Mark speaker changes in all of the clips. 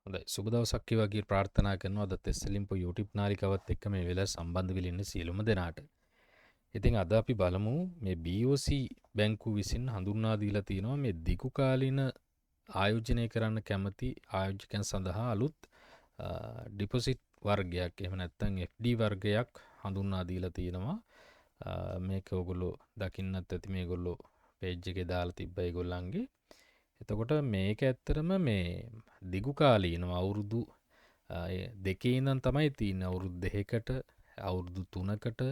Speaker 1: හොඳයි සුබ දවසක් වගේ ප්‍රාර්ථනා කරනවා අද තෙස්සලින්පු YouTube නාලිකාවත් එක්ක මේ වෙලාව සම්බන්ධ වෙලා ඉන්න සියලුම දෙනාට. ඉතින් අද අපි බලමු මේ BOC බැංකුව විසින් හඳුන්වා දීලා තියෙනවා මේ දිගු කාලීන ආයෝජනය කරන්න කැමති ආයෝජකයන් සඳහා අලුත් ඩිපොසිට් වර්ගයක් එහෙම නැත්නම් FD වර්ගයක් හඳුන්වා දීලා තියෙනවා. මේක ඔයගොල්ලෝ දකින්නත් ඇති මේගොල්ලෝ පේජ් එකේ දාලා තිබ්බ ඒගොල්ලන්ගේ. එතකොට මේක ඇත්තටම මේ දිගු කාලීනව අවුරුදු දෙකේ ඉඳන් තමයි තියෙන්නේ. අවුරුදු දෙකකට අවුරුදු 3කට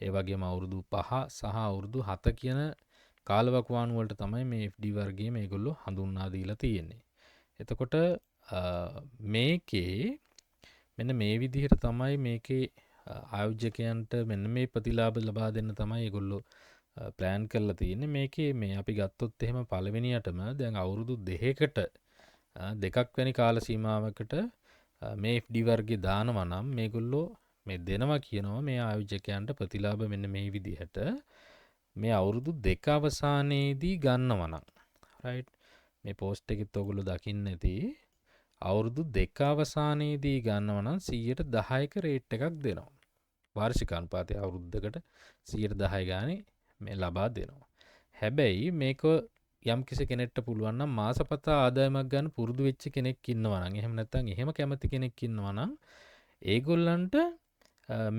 Speaker 1: ඒ වගේම අවුරුදු 5 සහ අවුරුදු 7 කියන කාලවකවානු වලට තමයි මේ FD වර්ගයේ මේගොල්ලෝ හඳුන්වා දීලා තියෙන්නේ. එතකොට මේකේ මෙන්න මේ විදිහට තමයි මේකේ ආයෝජකයන්ට මෙන්න මේ ප්‍රතිලාභ ලබා දෙන්න තමයි ඒගොල්ලෝ ප්ලෑන් කරලා තියෙන්නේ. මේකේ මේ අපි ගත්තොත් එහෙම පළවෙනියටම දැන් අවුරුදු දෙකකට දෙකක් වැනි කාල සීමාවකට මේ FD වර්ගේ දානවා නම් මේගොල්ලෝ මේ දෙනවා කියනවා මේ ආයෝජකයන්ට ප්‍රතිලාභ මෙන්න මේ විදිහට මේ අවුරුදු දෙක අවසානයේදී ගන්නවා නම් රයිට් මේ පෝස්ට් එකෙත් ඔයගොල්ලෝ දකින්න ඇති අවුරුදු දෙක අවසානයේදී ගන්නවා නම් 10%ක රේට් එකක් දෙනවා වාර්ෂික අනුපාතය අවුරුද්දකට 10% ගානේ මේ ලබා දෙනවා. හැබැයි මේක යම් කිසි කෙනෙක්ට පුළුවන් නම් මාසපතා ආදායමක් ගන්න පුරුදු වෙච්ච කෙනෙක් ඉන්නවා නම් එහෙම නැත්නම් එහෙම කැමති කෙනෙක් ඉන්නවා නම් ඒගොල්ලන්ට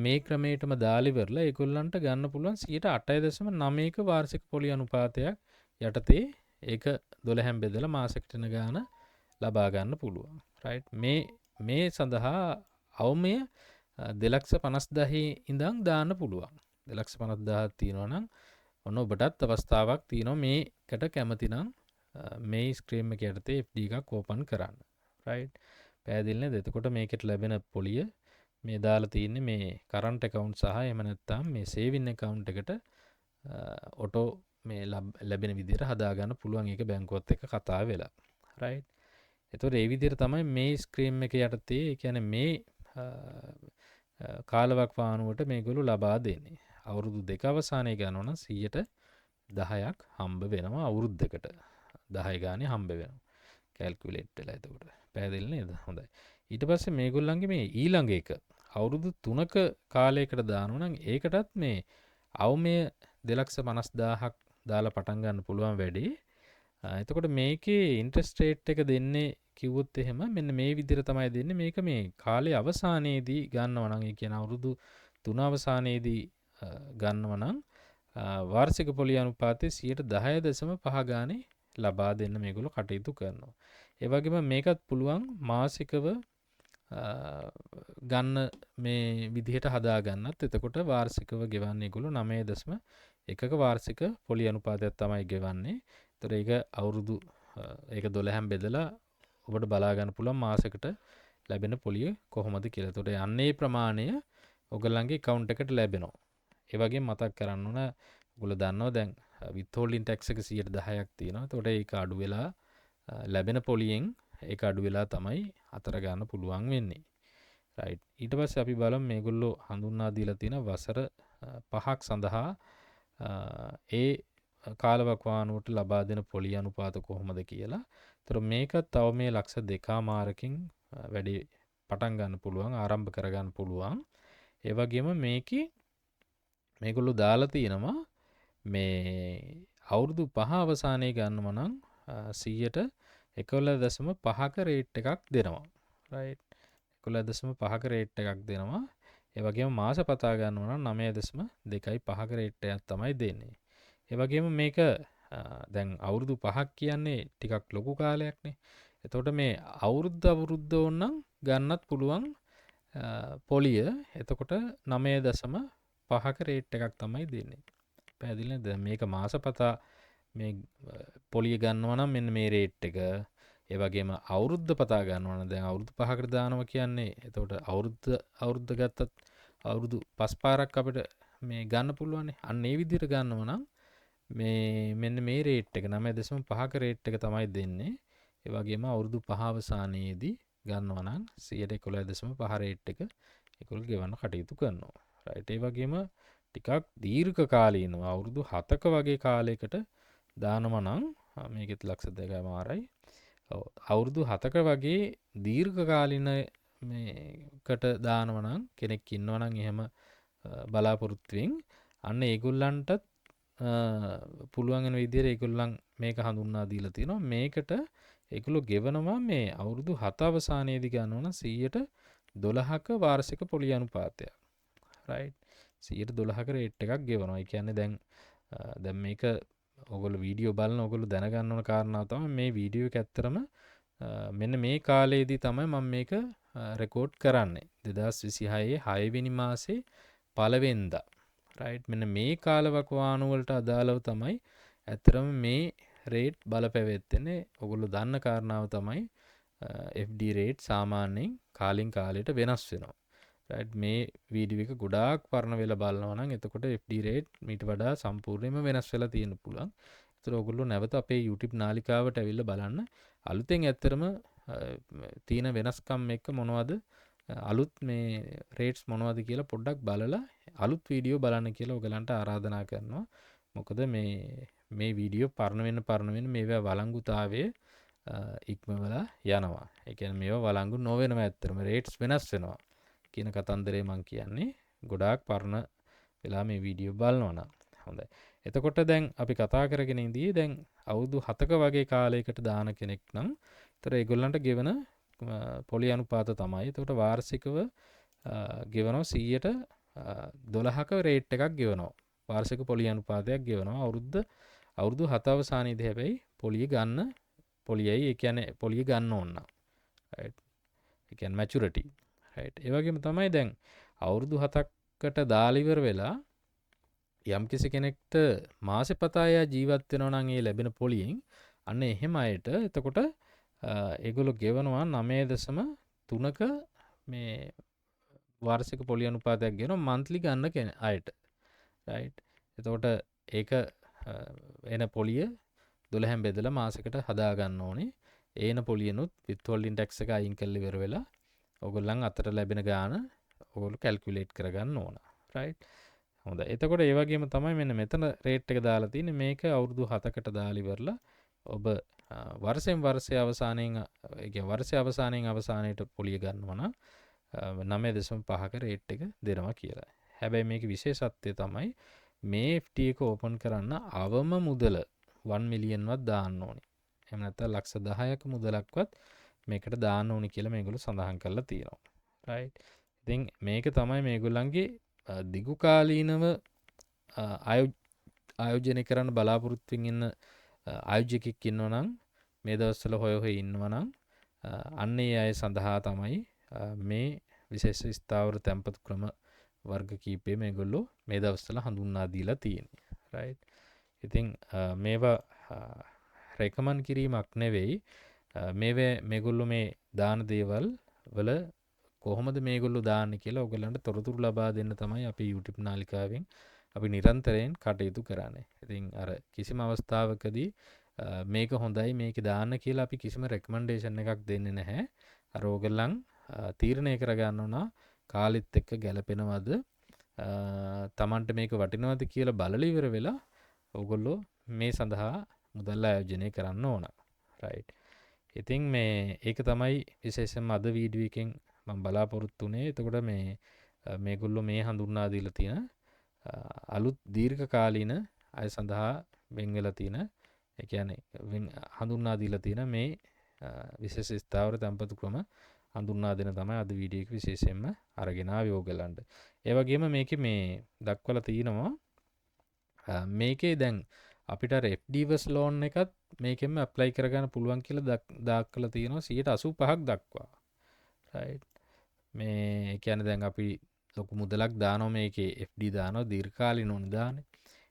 Speaker 1: මේ ක්‍රමයටම දාලා ඉවරලා ඒගොල්ලන්ට ගන්න පුළුවන් 8.9ක වාර්ෂික පොලි අනුපාතයක් යටතේ ඒක 12න් බෙදලා මාසෙකට යන ගාන ලබා ගන්න පුළුවන්. රයිට් මේ සඳහා අවමය 2,50,000 ඉඳන් දාන්න පුළුවන්. 2,50,000 තියෙනවා නම් ඔන්න ඔබටත් අවස්ථාවක් තියෙනවා මේකට කැමති නම් මේ ස්ක්‍රීම් එක යටතේ FD එකක් ඕපන් කරන්න. රයිට්. පැහැදිලි නේද? එතකොට මේකට ලැබෙන පොලිය මේ දාලා තියෙන්නේ මේ කරන්ට් account සහ එහෙම නැත්නම් මේ සේවින් account එකට ඔටෝ මේ ලැබෙන විදිහට හදා ගන්න පුළුවන් ඒක බැංකුවත් එක්ක කතා වෙලා. රයිට්. එතකොට ඒ විදිහට තමයි මේ ස්ක්‍රීම් එක යටතේ ඒ කියන්නේ මේ කාලවකවානුවට මේගොල්ලෝ ලබා දෙන්නේ. අවුරුදු දෙක අවසානයේ ගන්නවා නම් 10%ක් හම්බ වෙනවා අවුරුද්දකට. 10 ගානේ හම්බ වෙනවා. කැල්කියුලේට් වෙලා එතකොට. පැහැදිලි නේද? හොඳයි. ඊට පස්සේ මේගොල්ලන්ගේ මේ ඊළඟ එක අවුරුදු 3ක කාලයකට දානවා නම් ඒකටත් මේ අවමය 2,50,000ක් දාලා පටන් ගන්න පුළුවන් වැඩි. එතකොට මේකේ ඉන්ට්‍රස්ට් රේට් එක දෙන්නේ කිව්වොත් එහෙම මෙන්න මේ විදිහට තමයි දෙන්නේ. මේක මේ කාලේ අවසානයේදී ගන්නවා නම් ඒ කියන්නේ අවුරුදු 3 අවසානයේදී ගන්නවා නම් වාර්ෂික පොලි අනුපාතයේ 10.5 ගානේ ලබා දෙන්න මේගොල්ලෝ කටයුතු කරනවා. ඒ වගේම මේකත් පුළුවන් මාසිකව ගන්න මේ විදිහට හදා ගන්නත්. එතකොට වාර්ෂිකව ගෙවන්නේ ඒගොල්ලෝ 9.1ක වාර්ෂික පොලි අනුපාතයක් තමයි ගෙවන්නේ. ඒතර ඒක අවුරුදු ඒක 12න් බෙදලා ඔබට බලා ගන්න පුළුවන් මාසෙකට ලැබෙන පොලිය කොහොමද කියලා. ඒතකොට යන්නේ ප්‍රමාණය ඔයගලන්ගේ account එකට ලැබෙනවා. ඒ වගේම මතක් කරන්න ඕන ඔයගොල්ලෝ දන්නවා දැන් withholding tax එක 10%ක් තියෙනවා. ඒතකොට ඒක අඩු වෙලා ලැබෙන පොලියෙන් ඒක අඩු වෙලා තමයි අතර ගන්න පුළුවන් වෙන්නේ. රයිට්. ඊට පස්සේ අපි බලමු මේගොල්ලෝ හඳුන්වා දීලා තියෙන වසර 5ක් සඳහා ඒ කාලවකවානුවට ලබා දෙන පොලි අනුපාත කොහොමද කියලා. ඒතර මේකත් තව මේ ලක්ෂ 2.5කින් වැඩි පටන් ගන්න පුළුවන් ආරම්භ කර ගන්න පුළුවන්. ඒ වගේම මේගොල්ලෝ දාලා තියෙනවා මේ අවුරුදු 5 අවසානයේ ගන්නව නම් 11.5ක රේට් එකක් දෙනවා. රයිට්. 11.5ක රේට් එකක් දෙනවා. ඒ වගේම මාස පතා ගන්නව නම් 9.25ක රේට් එකක් තමයි දෙන්නේ. ඒ වගේම මේක දැන් අවුරුදු 5ක් කියන්නේ ටිකක් ලොකු කාලයක්නේ. එතකොට මේ අවුරුද්ද ඕනනම් ගන්නත් පුළුවන් පොලිය. එතකොට 9.5ක රේට් එකක් තමයි දෙන්නේ. පැහැදිලි නේද? මේක මාසපතා මේ පොලිය ගන්නවා නම් මෙන්න මේ රේට් එක. ඒ වගේම අවුරුද්ද පතා ගන්නවා නම් දැන් අවුරුදු 5කට දානවා කියන්නේ එතකොට අවුරුද්ද ගත්තත් අවුරුදු 5 පාරක් අපිට මේ ගන්න පුළුවන්. අන්න ඒ විදිහට ගන්නවා නම් මේ මෙන්න මේ රේට් එක 9.5ක රේට් එක තමයි දෙන්නේ. ඒ වගේම අවුරුදු 5 අවසානයේදී ගන්නවා නම් 11.5 රේට් එක ඒගොල්ලෝ ගෙවන්න කටයුතු කරනවා. රයිට්. ඒ වගේම ටිකක් දීර්ඝ කාලීනව අවුරුදු 7ක වගේ කාලයකට දානවා නම් මේකෙත් ලක්ෂ 2.5යි ඔව්. අවුරුදු 7ක වගේ දීර්ඝකාලීන මේකට දානවා නම් කෙනෙක් ඉන්නවා නම් එහෙම බලාපොරොත්තුවෙන් අන්න ඒගොල්ලන්ටත් පුළුවන් වෙන විදිහට ඒගොල්ලන් මේක හඳුන්වා දීලා තියෙනවා. මේකට ඒගොල්ලෝ ගෙවනවා මේ අවුරුදු 7 අවසානයේදී ගන්නවා නම් 12%ක වාර්ෂික පොලි අනුපාතයක්. රයිට්. 12%ක රේට් එකක් ගෙවනවා. ඒ කියන්නේ දැන් මේක ඔයගොල්ලෝ වීඩියෝ බලන ඔයගොල්ලෝ දැනගන්න ඕන කාරණාව තමයි මේ වීඩියෝ එක ඇත්තරම මෙන්න මේ කාලේදී තමයි මම මේක රෙකෝඩ් කරන්නේ 2026 6 වෙනි මාසේ පළවෙනිදා. රයිට්. මෙන්න මේ කාලවකවානු වලට අදාළව තමයි ඇත්තරම මේ රේට් බලපැවැත්වෙන්නේ. ඔයගොල්ලෝ දන්න කාරණාව තමයි FD රේට් සාමාන්‍යයෙන් කාලින් කාලයට වෙනස් වෙනවා. රයිට්. මේ වීඩියෝ එක ගොඩාක් පරණ වෙලා බලනවා නම් එතකොට FD රේට් මීට වඩා සම්පූර්ණයෙන්ම වෙනස් වෙලා තියෙන්න පුළුවන්. ඒතර ඔයගොල්ලෝ නැවත අපේ YouTube නාලිකාවට ඇවිල්ලා බලන්න. අලුතෙන් ඇත්තරම තියෙන වෙනස්කම් එක්ක මොනවද අලුත් මේ රේට්ස් මොනවද කියලා පොඩ්ඩක් බලලා අලුත් වීඩියෝ බලන්න කියලා ඔයගලන්ට ආරාධනා කරනවා. මොකද මේ වීඩියෝ පරණ වෙන්න මේවා වළංගුතාවය ඉක්මවලා යනවා. ඒ කියන්නේ මේවා වළංගු නොවෙනවා ඇත්තරම රේට්ස් වෙනස් වෙනවා කියන කතන්දරේ මම කියන්නේ. ගොඩාක් පරණ වෙලා මේ වීඩියෝ බලනවා නම් හොඳයි. එතකොට දැන් අපි කතා කරගෙන ඉඳී දැන් අවුරුදු 7ක වගේ කාලයකට දාන කෙනෙක් නම් ඒතර ඒගොල්ලන්ට ගෙවන පොලි අනුපාත තමයි. එතකොට වාර්ෂිකව ගෙවනවා 12%ක රේට් එකක් ගෙවනවා. වාර්ෂික පොලි අනුපාතයක් ගෙවනවා. අවුරුදු 7 අවසානයේදී හැබැයි පොලියයි ඒ කියන්නේ පොලිය ගන්න ඕන නම්. රයිට්. ඒ කියන්නේ මැචුරිටි. රයිට්. ඒ වගේම තමයි දැන් අවුරුදු 7කට දාලා ඉවර වෙලා යම්කිසි කෙනෙක්ට මාසෙ පතා එයා ජීවත් වෙනවා නම් ඒ ලැබෙන පොලියෙන් අන්න එහෙම අයට එතකොට ඒගොල්ලෝ ගෙවනවා 9.3ක මේ වාර්ෂික පොලි අනුපාතයක් ගෙවනවා මන්ත්ලි ගන්න අයට. රයිට්. එතකොට ඒක එන පොලිය 12න් බෙදලා මාසෙකට හදා ගන්න ඕනේ. ඒන පොලියනොත් විත්හෝල්ඩින් ටැක්ස් එක අයින් කරලා ඉවර වෙලා ඔයගොල්ලන් අතට ලැබෙන ගාන ඔයගොල්ලෝ කැල්කියුලේට් කරගන්න ඕන. රයිට්. හොඳයි. එතකොට ඒ වගේම තමයි මෙන්න මෙතන රේට් එක දාලා තියෙන්නේ. මේක අවුරුදු 7කට දාලා ඉවරලා ඔබ වර්ෂයෙන් වර්ෂය අවසානයෙන් ඒ කියන්නේ වර්ෂය අවසානයෙන් අවසානයේට පොලිය ගන්නවා නම් 9.5ක රේට් එක දෙනවා කියලා. හැබැයි මේක විශේෂත්වය තමයි මේ FD එක ඕපන් කරන්න අවම මුදල 1 මිලියන් වත් දාන්න ඕනේ. එහෙම නැත්නම් ලක්ෂ 10ක මුදලක්වත් මේකට දාන්න ඕනේ කියලා මේගොල්ලෝ සඳහන් කරලා තියෙනවා. රයිට්. ඉතින් මේක තමයි මේගොල්ලන්ගේ දිගු කාලීනව ආයෝජනය කරන්න බලාපොරොත්තුෙන් ඉන්න ආයෝජකෙක් ඉන්නවා නම් මේ දවස්වල හොය ඉන්නවා නම් අන්න ඒ අය සඳහා තමයි මේ විශේෂ ස්ථාවර තැන්පතු ක්‍රම වර්ග කීපය මේගොල්ලෝ මේ දවස්වල හඳුන්වා දීලා තියෙන්නේ. රයිට්. ඉතින් මේවා රෙකමන්ඩ් කිරීමක් නෙවෙයි. මේගොල්ලෝ මේ දාන දේවල් වල කොහොමද මේගොල්ලෝ දාන්නේ කියලා ඔයගලන්ට තොරතුරු ලබා දෙන්න තමයි අපි YouTube නාලිකාවෙන් අපි නිරන්තරයෙන් කටයුතු කරන්නේ. ඉතින් අර කිසිම අවස්ථාවකදී මේක හොඳයි මේක දාන්න කියලා අපි කිසිම රෙකමන්ඩේෂන් එකක් දෙන්නේ නැහැ. අර ඔයගලන් තීරණය කරගන්න ඕන කාලෙත් එක්ක ගැලපෙනවද තමන්ට මේක වටිනවද කියලා බලලා ඉවර වෙලා ඔයගොල්ලෝ මේ සඳහා මුදල් ආයෝජනය කරන්න ඕන. රයිට්. ඉතින් ඒක තමයි විශේෂයෙන්ම අද වීඩියෝ එකෙන් මම බලාපොරොත්තු වෙන්නේ. එතකොට මේගොල්ලෝ මේ හඳුන්වා දීලා තියෙන අලුත් දීර්ඝ කාලීන අය සඳහා වෙන් වෙලා තියෙන ඒ කියන්නේ හඳුන්වා දීලා තියෙන මේ විශේෂ ස්ථාවර තැන්පතු ක්‍රම හඳුන්වා දෙන තමයි අද වීඩියෝ එක විශේෂයෙන්ම අරගෙන ආවේ ඕගලන්ට. ඒ වගේම මේකේ මේ දක්වලා තියෙනවා මේකේ දැන් අපිට අර FDවස් ලෝන් එකත් මේකෙන්ම ඇප්ලයි කරගන්න පුළුවන් කියලා දාක්කලා තියෙනවා 85ක් දක්වා. රයිට්. මේ කියන්නේ දැන් අපි ලොකු මුදලක් දානවා මේකේ FD දානවා දීර්ඝකාලීන ඕන දාන්නේ.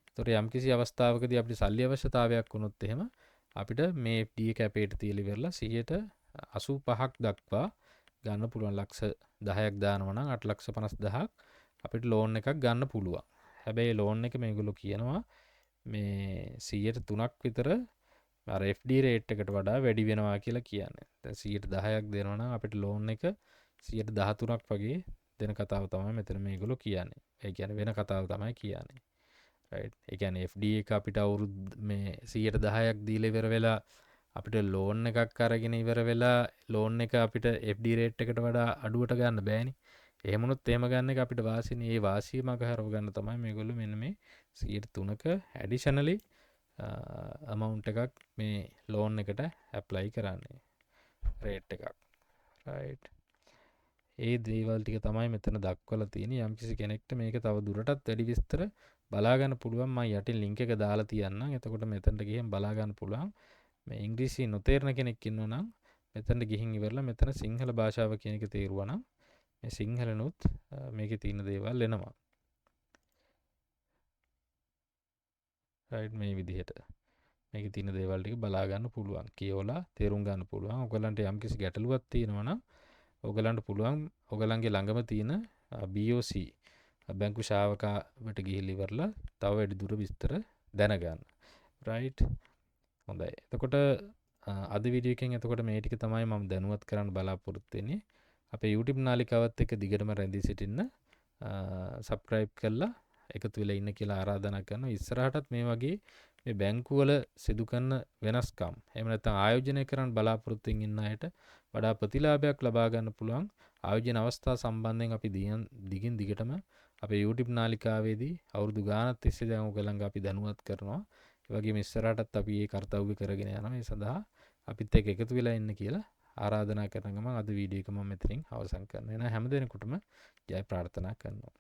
Speaker 1: ඒතොර යම්කිසි අවස්ථාවකදී අපිට සල්ලි අවශ්‍යතාවයක් වුණොත් එහෙම අපිට මේ FD එක අපේට තියලා ඉවරලා 85ක් දක්වා ගන්න පුළුවන්. ලක්ෂ 10ක් දානවා නම් 8,50,000ක් අපිට ලෝන් එකක් ගන්න පුළුවන්. හැබැයි ලෝන් එක මේගොල්ලෝ කියනවා මේ 3%ක් විතර අර FD රේට් එකට වඩා වැඩි වෙනවා කියලා කියන්නේ. දැන් 10%ක් දෙනවා නම් අපිට ලෝන් එක 13%ක් වගේ දෙන කතාව තමයි මෙතන මේගොල්ලෝ කියන්නේ. ඒ කියන්නේ වෙන කතාව තමයි කියන්නේ. රයිට්. ඒ කියන්නේ FD එක අපිට අවුරුදු මේ 10%ක් දීලා ඉවර වෙලා අපිට ලෝන් එකක් අරගෙන ඉවර වෙලා ලෝන් එක අපිට FD රේට් එකට වඩා අඩුවට ගන්න බෑනේ. එහෙම වුණොත් එහෙම ගන්න එක අපිට වාසියනේ. ඒ වාසිය මග හරව ගන්න තමයි මේගොල්ලෝ මෙන්න මේ 3%ක ඇඩිෂනලි amount එකක් මේ ලෝන් එකට ඇප්ලයි කරන්නේ. රේට් එකක්. රයිට්. ඒ දේවල් ටික තමයි මෙතන දක්වලා තියෙන්නේ. යම්කිසි කෙනෙක්ට මේක තව දුරටත් වැඩි විස්තර බලා ගන්න පුළුවන්. මම යටින් link එක දාලා තියන්නම්. එතකොට මෙතනට ගිහින් බලා ගන්න පුළුවන්. මේ ඉංග්‍රීසි නොතේරෙන කෙනෙක් ඉන්නවා නම් මෙතනට ගිහින් ඉවරලා මෙතන සිංහල භාෂාව කියන එක තේරුවා නම් මේ සිංහලනොත් මේකේ තියෙන දේවල් එනවා. රයිට් මේ විදිහට. මේකේ තියෙන දේවල් ටික බලා ගන්න පුළුවන්. කියවලා තේරුම් ගන්න පුළුවන්. ඔයගලන්ට යම්කිසි ගැටලුවක් තියෙනවා නම් ඔයගලන්ට පුළුවන් ඔයගලන්ගේ ළඟම තියෙන BOC බැංකු ශාවකාවට ගිහිල්ලා ඉවරලා තව වැඩි දුර විස්තර දැනගන්න. රයිට්. හොඳයි. එතකොට අද වීඩියෝ එකෙන් එතකොට මේ ටික තමයි මම දැනුවත් කරන්න බලාපොරොත්තු වෙන්නේ. අපේ YouTube නාලිකාවත් එක්ක දිගටම රැඳී සිටින්න subscribe කරලා එකතු වෙලා ඉන්න කියලා ආරාධනා කරනවා. ඉස්සරහටත් මේ වගේ මේ බැංකු වල සිදු කරන වෙනස්කම් එහෙම නැත්නම් ආයෝජනය කරන්න බලාපොරොත්තු වෙන ඉන්න අයට වඩා ප්‍රතිලාභයක් ලබා ගන්න පුළුවන් ආයෝජන අවස්ථා සම්බන්ධයෙන් අපි දිගින් දිගටම අපේ YouTube නාලිකාවේදී අවුරුදු ගානක් තිස්සේ දැන් ඔයගලංග අපි දැනුවත් කරනවා. ඒ වගේම ඉස්සරහටත් අපි මේ කාර්යය කරගෙන යනවා. ඒ සඳහා අපිත් එක්ක එකතු වෙලා ඉන්න කියලා ආරාධනා කරන ගමන් අද වීඩියෝ එක මම මෙතනින් අවසන් කරනවා. එහෙනම් හැම දිනෙකටම ජය ප්‍රාර්ථනා කරනවා.